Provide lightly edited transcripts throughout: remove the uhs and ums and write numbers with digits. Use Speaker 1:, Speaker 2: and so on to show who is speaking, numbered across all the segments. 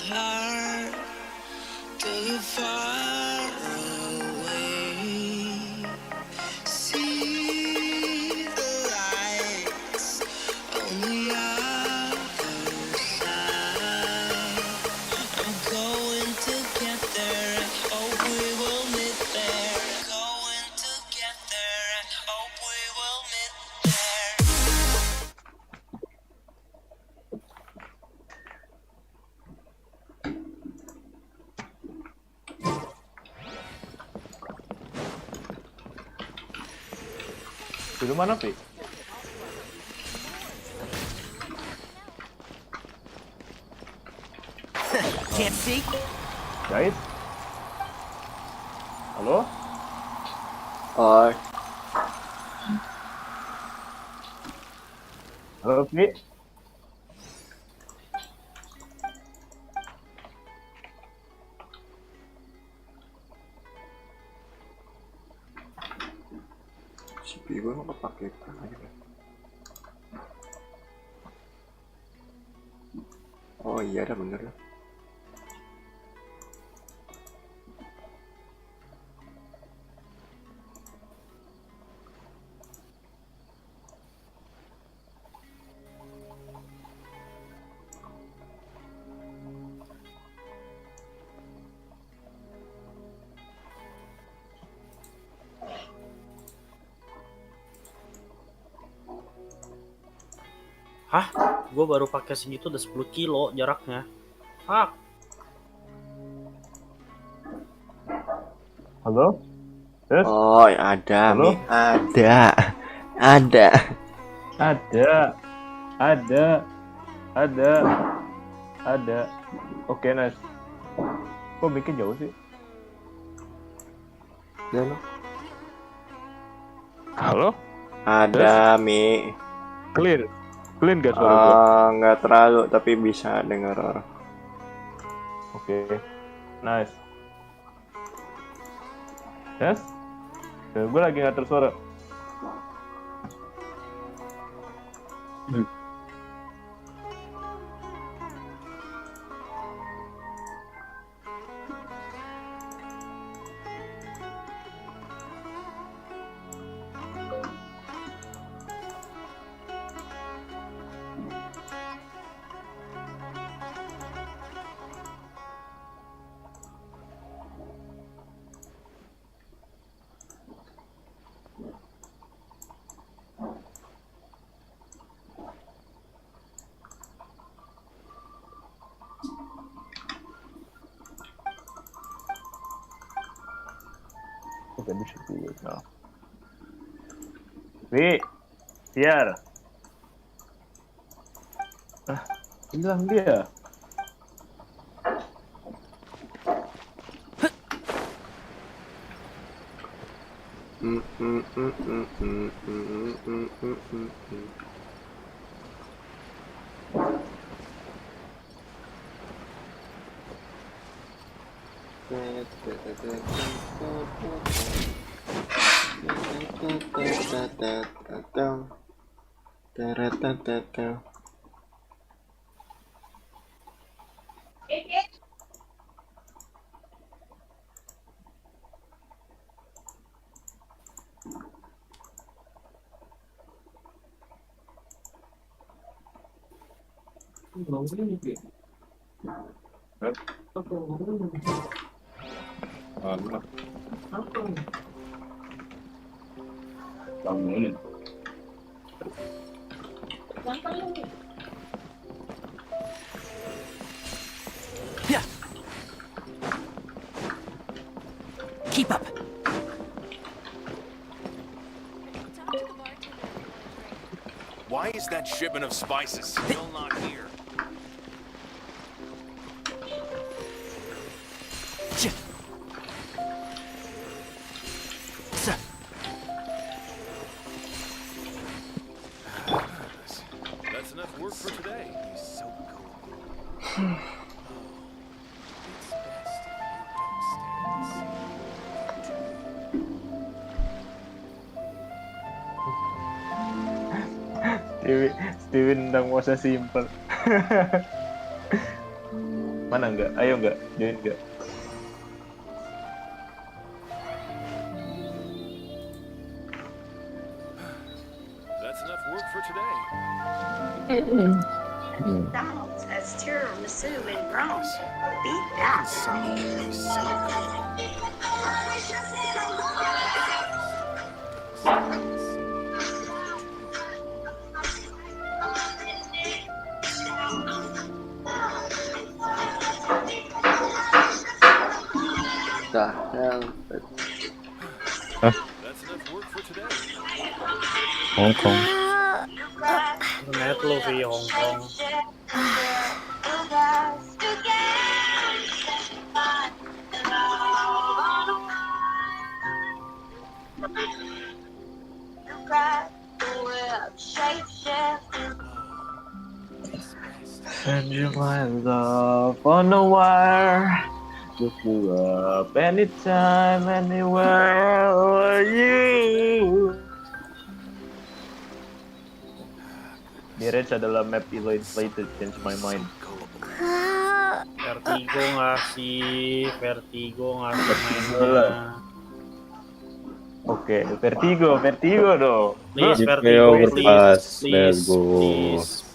Speaker 1: heart to far away. See the lights on the other side. I'm going to get there. I hope we will meet there. Going to get there. I hope we will meet there.
Speaker 2: Dulu mana, Pi?
Speaker 3: Can't see?
Speaker 2: Guys? Halo?
Speaker 4: Oi,
Speaker 2: Halo, Pi?
Speaker 4: CPU gue nggak kepake aja. Oh iya, ada bener ya.
Speaker 5: Hah? Gue baru pakai segitu udah 10 kilo jaraknya. Fuck.
Speaker 2: Halo? Yes?
Speaker 4: Oh, ada,
Speaker 2: Halo?
Speaker 4: Mi. Ada.
Speaker 2: Ada. Ada. Oke, nice. Kok bikin jauh sih?
Speaker 4: Ya, lo.
Speaker 2: Halo?
Speaker 4: Ada, Mi.
Speaker 2: Clear gak suara gua?
Speaker 4: Nggak terlalu, tapi bisa denger.
Speaker 2: Oke. Nice. Yes? Gue lagi ngatur suara. Oke, bisa dulu. Nah. Wi, biar. Hilang dia. Bangunin.
Speaker 3: Yeah. Keep up.
Speaker 6: Why is that shipment of spices still not here? That's enough work for today. He's so cool.
Speaker 2: Steven tentang masa simpel. Mana enggak? Ayo enggak? Join enggak?
Speaker 6: That's enough work for today.
Speaker 7: McDonald's has tiramisu in Rome. Beat that.
Speaker 4: Dah,
Speaker 6: That's enough work for today.
Speaker 8: Hong Kong.
Speaker 5: Net lo di Hong Kong.
Speaker 2: Send you my love on the wire. Look you up anytime, anywhere. For you. Mirage adalah map ilo inflated, change my mind.
Speaker 5: Vertigo ngasih mainnya.
Speaker 2: Oke, Vertigo dong.
Speaker 5: Please,
Speaker 8: Di
Speaker 5: Vertigo,
Speaker 8: overpass.
Speaker 5: please,
Speaker 8: Let's go.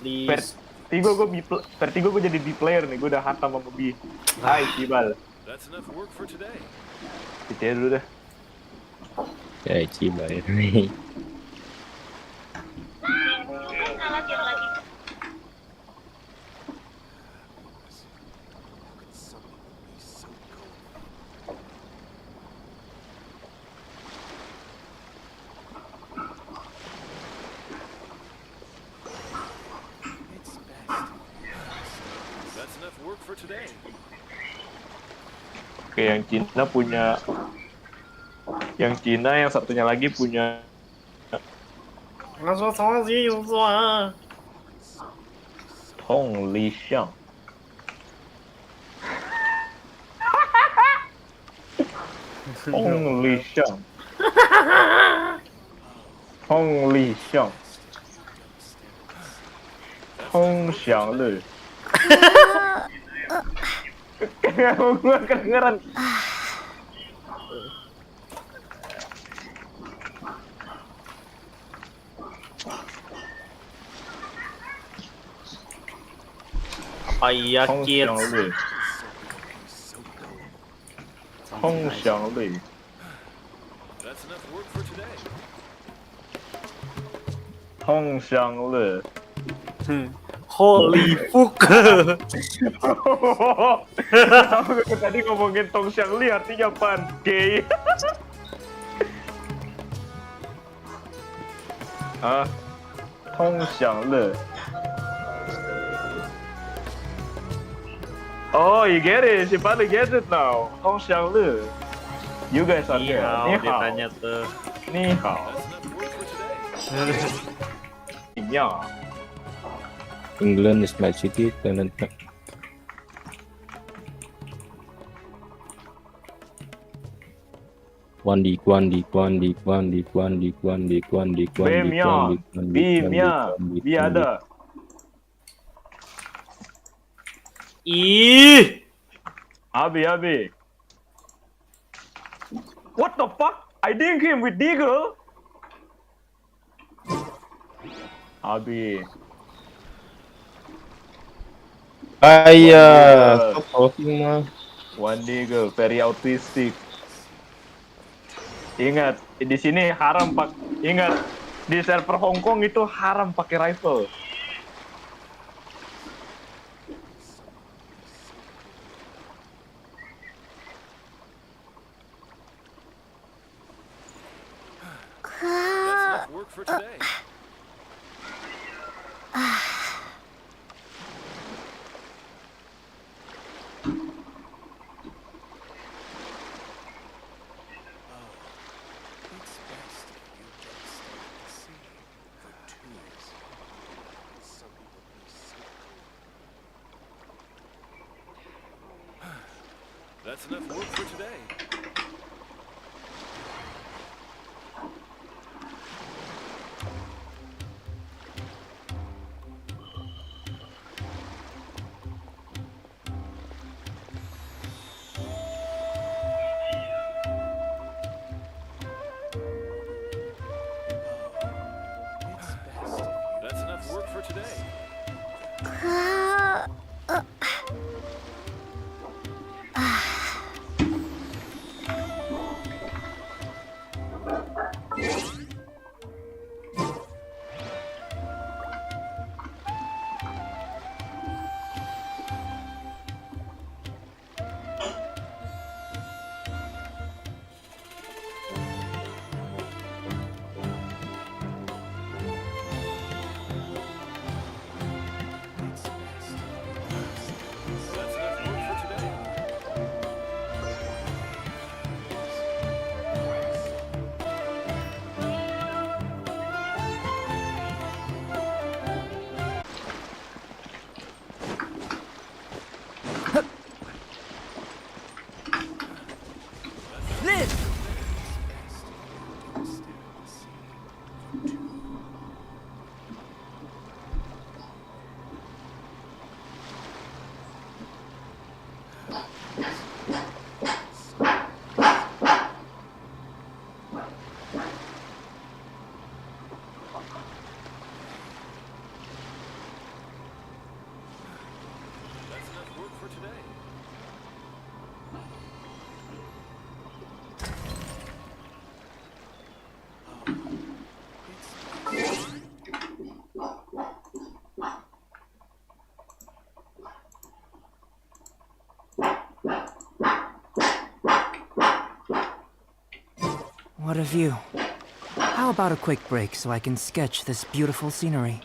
Speaker 5: please.
Speaker 2: Vertigo gue jadi B player nih, gue udah hatam sama B. Hai, Cibal.
Speaker 6: That's enough work for today.
Speaker 2: Kita dulu dah.
Speaker 8: Ya, ciba ini.
Speaker 6: That's enough work for today.
Speaker 2: Oke, yang Cina punya, yang Cina yang satunya lagi punya Tong Li Xiang. Tong Li Xiang. Tong Li Xiang. Tong Xiang Le. Gue kedengeran.
Speaker 5: Apa iya,
Speaker 2: Tong
Speaker 5: kids?
Speaker 2: Xiang Le. Tong Xiang Le.
Speaker 6: That's enough work for today.
Speaker 2: Tong Xiang Le.
Speaker 5: Holy fuck.
Speaker 2: Aku tadi ngomongin Tong Xiang Li artinya apaan? Gay. Ah, Tong Xiang Le. Oh, you get it. She finally gets it now. Tong Xiang Le. You guys are
Speaker 5: Ni
Speaker 2: here.
Speaker 5: hao,
Speaker 2: Ni
Speaker 5: dia
Speaker 2: hao.
Speaker 5: tanya tuh.
Speaker 2: Ni hao.
Speaker 6: That's enough work for today.
Speaker 2: Ya.
Speaker 8: England is my city.
Speaker 2: Bimnya. Bi ada.
Speaker 5: Ih,
Speaker 2: Abi. What the fuck? I dink him with Deagle. Abi.
Speaker 8: Ayah, stop talking mah.
Speaker 2: One Deagle, very autistic. Ingat, di sini haram ingat, di server Hong Kong itu haram pakai rifle.
Speaker 6: That's enough work for today. That's enough work for today.
Speaker 3: What a view. How about a quick break so I can sketch this beautiful scenery?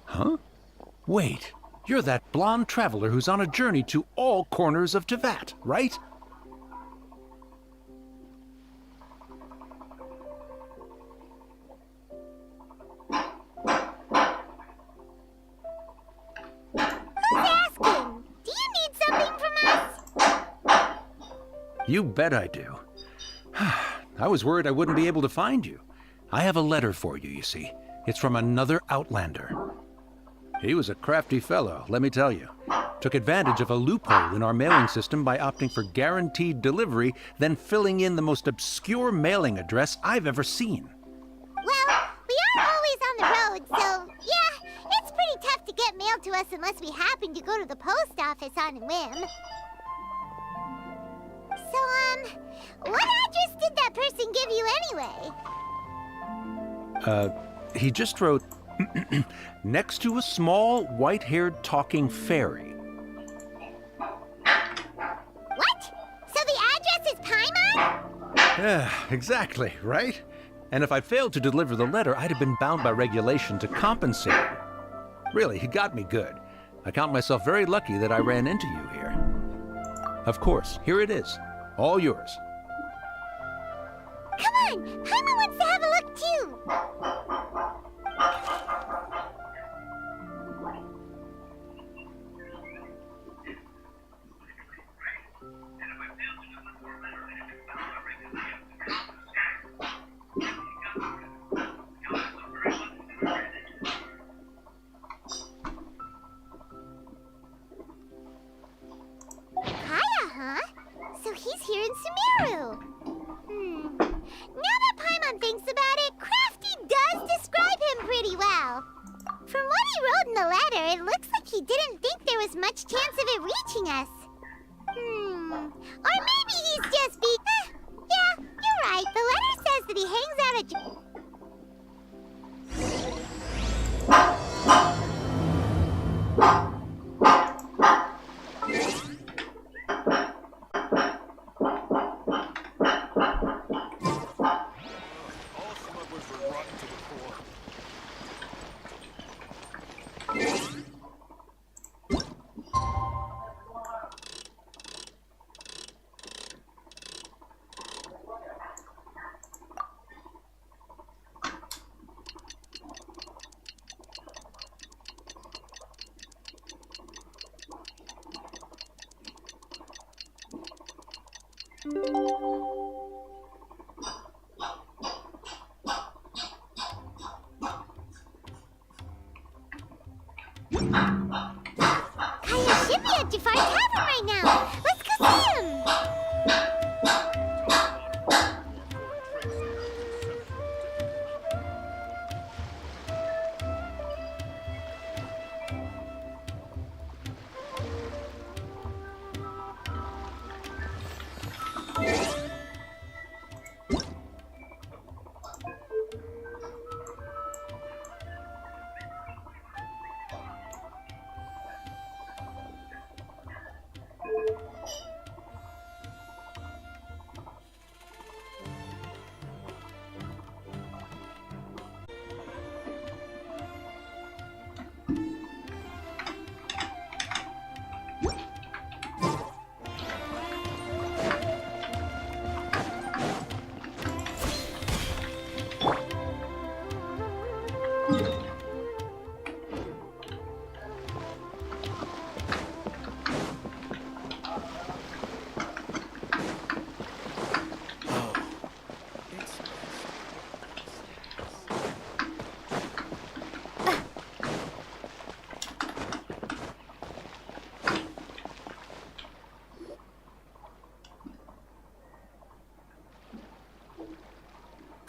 Speaker 9: Huh? Wait, you're that blonde traveler who's on a journey to all corners of Teyvat, right?
Speaker 10: Asking, do you need something from us?
Speaker 9: You bet I do. I was worried I wouldn't be able to find you. I have a letter for you, you see. It's from another Outlander. He was a crafty fellow, let me tell you. Took advantage of a loophole in our mailing system by opting for guaranteed delivery, then filling in the most obscure mailing address I've ever seen.
Speaker 10: Well, we are always on the road, so yeah, it's pretty tough to get mail to us unless we happen to go to the post office on a whim. So, what address did that person give you anyway?
Speaker 9: He just wrote, next to a small, white-haired talking fairy.
Speaker 10: What? So the address is Paimon?
Speaker 9: Yeah, exactly, right? And if I failed to deliver the letter, I'd have been bound by regulation to compensate him. Really, he got me good. I count myself very lucky that I ran into you here. Of course, here it is. All yours.
Speaker 10: Come on, Paimon wants to have a look too. Kaya, huh? So he's here in Sumeru. Now that Paimon thinks about it, Crafty does describe him pretty well. From what he wrote in the letter, it looks like he didn't think there was much chance of it reaching us. Or maybe he's just yeah, you're right. The letter says that he hangs out at...
Speaker 6: All smugglers were rotten to the core.
Speaker 10: Kaya should be at Jafar Tavern right now. Let's go see him.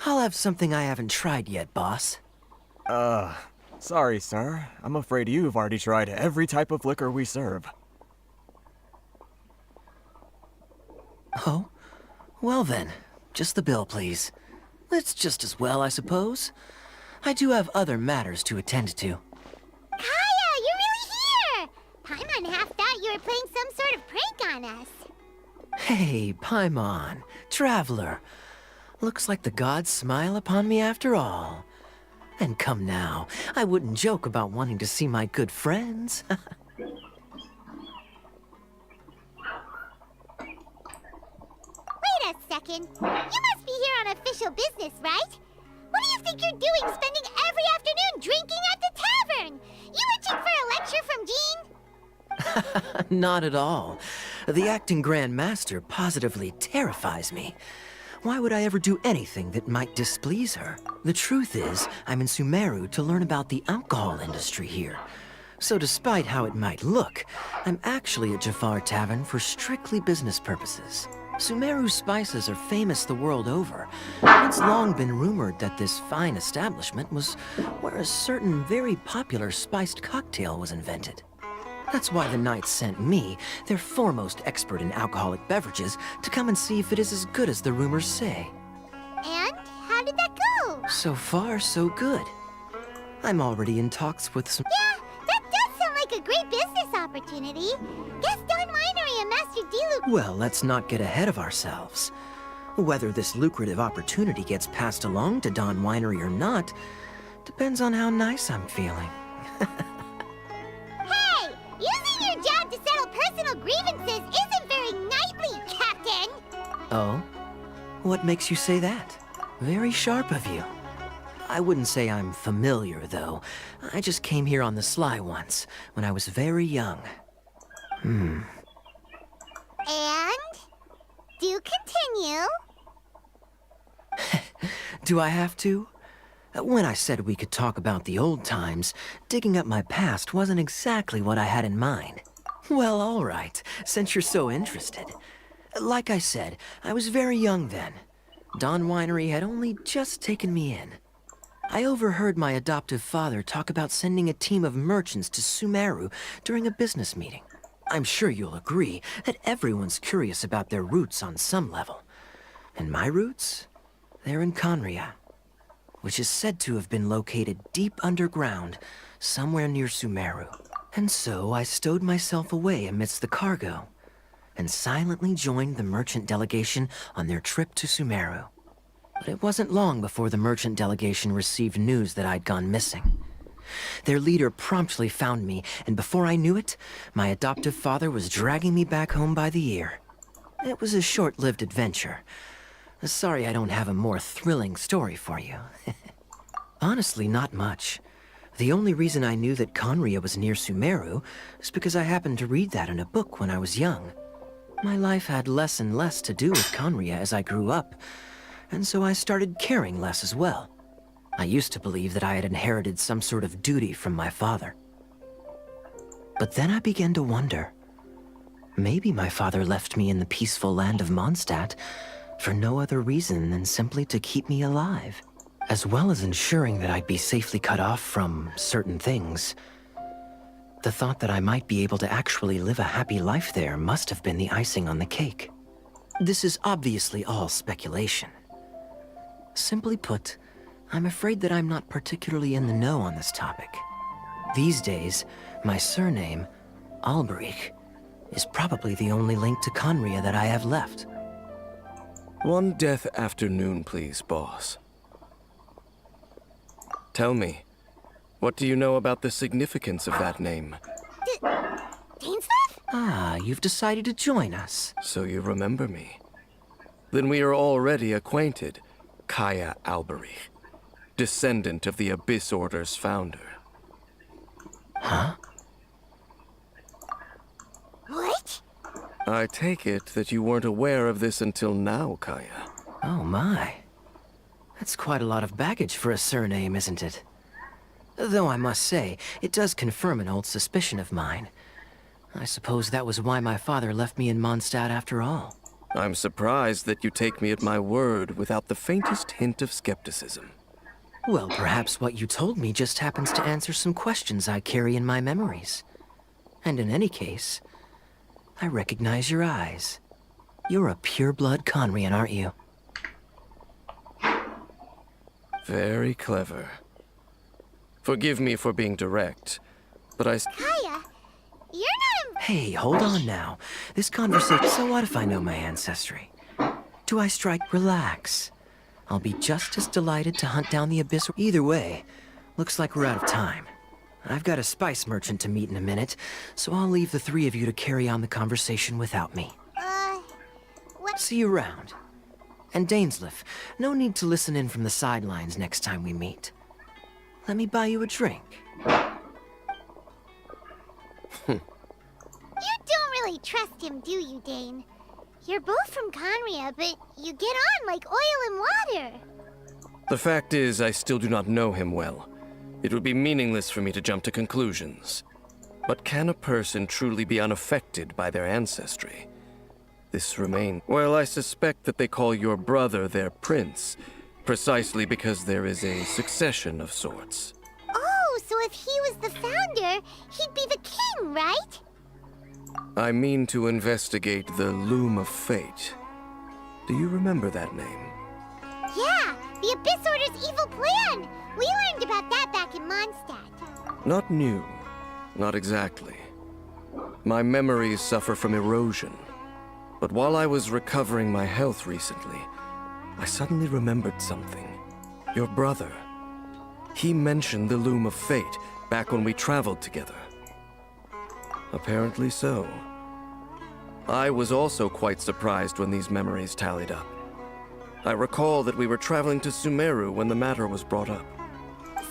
Speaker 3: I'll have something I haven't tried yet, boss.
Speaker 11: Sorry, sir. I'm afraid you've already tried every type of liquor we serve.
Speaker 3: Oh? Well then, just the bill, please. It's just as well, I suppose. I do have other matters to attend to.
Speaker 10: Kaya, you're really here! Paimon half thought you were playing some sort of prank on us.
Speaker 3: Hey, Paimon, traveler. Looks like the gods smile upon me after all. And come now, I wouldn't joke about wanting to see my good friends.
Speaker 10: Wait a second. You must be here on official business, right? What do you think you're doing spending every afternoon drinking at the tavern? You itching for a lecture from Jean?
Speaker 3: Not at all. The acting Grand Master positively terrifies me. Why would I ever do anything that might displease her? The truth is, I'm in Sumeru to learn about the alcohol industry here. So despite how it might look, I'm actually at Jafar Tavern for strictly business purposes. Sumeru spices are famous the world over, and it's long been rumored that this fine establishment was where a certain very popular spiced cocktail was invented. That's why the Knights sent me, their foremost expert in alcoholic beverages, to come and see if it is as good as the rumors say.
Speaker 10: And how did that go?
Speaker 3: So far, so good. I'm already in talks with some...
Speaker 10: Yeah, that does sound like a great business opportunity. Guess Don Winery and Master D-Luke...
Speaker 3: Well, let's not get ahead of ourselves. Whether this lucrative opportunity gets passed along to Don Winery or not, depends on how nice I'm feeling.
Speaker 10: Hey! Using your job to settle personal grievances isn't very knightly, Captain!
Speaker 3: Oh? What makes you say that? Very sharp of you. I wouldn't say I'm familiar, though. I just came here on the sly once, when I was very young.
Speaker 10: And? Do continue.
Speaker 3: Do I have to? When I said we could talk about the old times, digging up my past wasn't exactly what I had in mind. Well, all right, since you're so interested. Like I said, I was very young then. Don Winery had only just taken me in. I overheard my adoptive father talk about sending a team of merchants to Sumeru during a business meeting. I'm sure you'll agree that everyone's curious about their roots on some level. And my roots? They're in Conria, which is said to have been located deep underground, somewhere near Sumeru. And so I stowed myself away amidst the cargo, and silently joined the merchant delegation on their trip to Sumeru. But it wasn't long before the merchant delegation received news that I'd gone missing. Their leader promptly found me, and before I knew it, my adoptive father was dragging me back home by the ear. It was a short-lived adventure. Sorry I don't have a more thrilling story for you. Honestly, not much. The only reason I knew that Conria was near Sumeru is because I happened to read that in a book when I was young. My life had less and less to do with Conria as I grew up, and so I started caring less as well. I used to believe that I had inherited some sort of duty from my father. But then I began to wonder. Maybe my father left me in the peaceful land of Mondstadt for no other reason than simply to keep me alive, as well as ensuring that I'd be safely cut off from certain things. The thought that I might be able to actually live a happy life there must have been the icing on the cake. This is obviously all speculation. Simply put, I'm afraid that I'm not particularly in the know on this topic. These days, my surname, Alberich, is probably the only link to Conria that I have left.
Speaker 12: One death afternoon, please, boss. Tell me, what do you know about the significance of that name?
Speaker 10: Dainsleif?
Speaker 3: Ah, you've decided to join us.
Speaker 12: So you remember me. Then we are already acquainted, Kaya Alberich, descendant of the Abyss Order's founder.
Speaker 3: Huh?
Speaker 10: What?
Speaker 12: I take it that you weren't aware of this until now, Kaya.
Speaker 3: Oh my. That's quite a lot of baggage for a surname, isn't it? Though I must say, it does confirm an old suspicion of mine. I suppose that was why my father left me in Mondstadt after all.
Speaker 12: I'm surprised that you take me at my word without the faintest hint of skepticism.
Speaker 3: Well, perhaps what you told me just happens to answer some questions I carry in my memories. And in any case, I recognize your eyes. You're a pure-blood Conrian, aren't you?
Speaker 12: Very clever. Forgive me for being direct, but
Speaker 10: Kaya, you're not
Speaker 3: Hey, hold on now. This conversation. So what if I know my ancestry? Do I strike? Relax. I'll be just as delighted to hunt down the abyss. Either way, looks like we're out of time. I've got a spice merchant to meet in a minute, so I'll leave the three of you to carry on the conversation without me.
Speaker 10: what?
Speaker 3: See you around. And Dainsleif, no need to listen in from the sidelines next time we meet. Let me buy you a drink.
Speaker 10: You don't really trust him, do you, Dane? You're both from Conria, but you get on like oil and water.
Speaker 12: The fact is, I still do not know him well. It would be meaningless for me to jump to conclusions. But can a person truly be unaffected by their ancestry? This remains. Well, I suspect that they call your brother their prince, precisely because there is a succession of sorts.
Speaker 10: Oh, so if he was the founder, he'd be the king, right?
Speaker 12: I mean to investigate the Loom of Fate. Do you remember that name?
Speaker 10: Yeah, the Abyss Order's evil plan. We learned about that back in Mondstadt.
Speaker 12: Not new. Not exactly. My memories suffer from erosion. But while I was recovering my health recently, I suddenly remembered something. Your brother. He mentioned the Loom of Fate back when we traveled together. Apparently so. I was also quite surprised when these memories tallied up. I recall that we were traveling to Sumeru when the matter was brought up.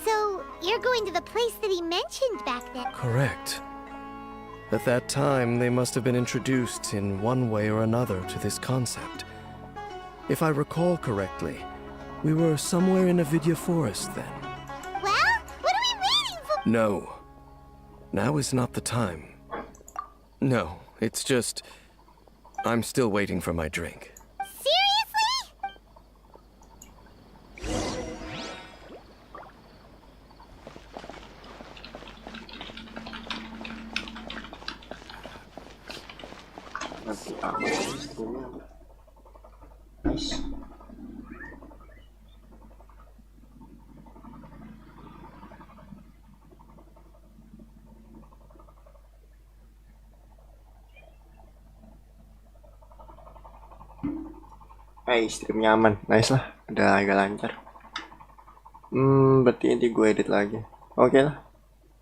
Speaker 10: So, you're going to the place that he mentioned back then?
Speaker 12: Correct. At that time, they must have been introduced in one way or another to this concept. If I recall correctly, we were somewhere in Avidya Forest then.
Speaker 10: Well, what are we waiting for?
Speaker 12: No. Now is not the time. No, it's just... I'm still waiting for my drink.
Speaker 10: Seriously?
Speaker 4: Nanti aku istrinya. Nice. Streamnya aman, nice lah, udah agak lancar. Berarti nanti gue edit lagi. Oke lah,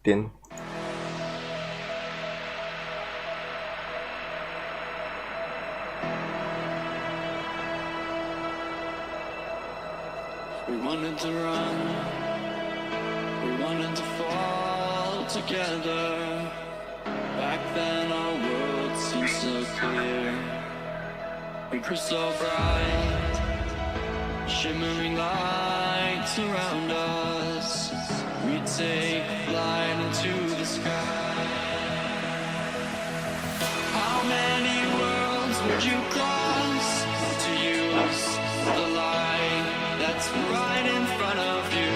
Speaker 4: Tin.
Speaker 1: We wanted to run, we wanted to fall together. Back then our world seemed so clear. We were so bright, shimmering lights around us. We'd take flight into the sky. How many worlds would you cross to use the light that's right in front of you?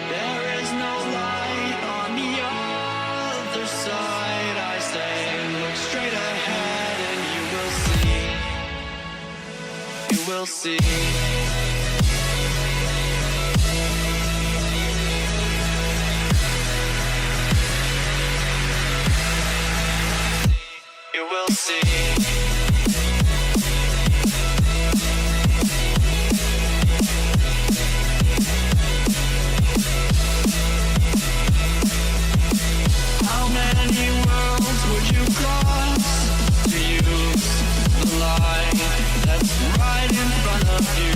Speaker 1: There is no light on the other side. I say, look straight ahead and you will see. You will see. You will see. How many worlds would you cross to use the light that's right in front of you?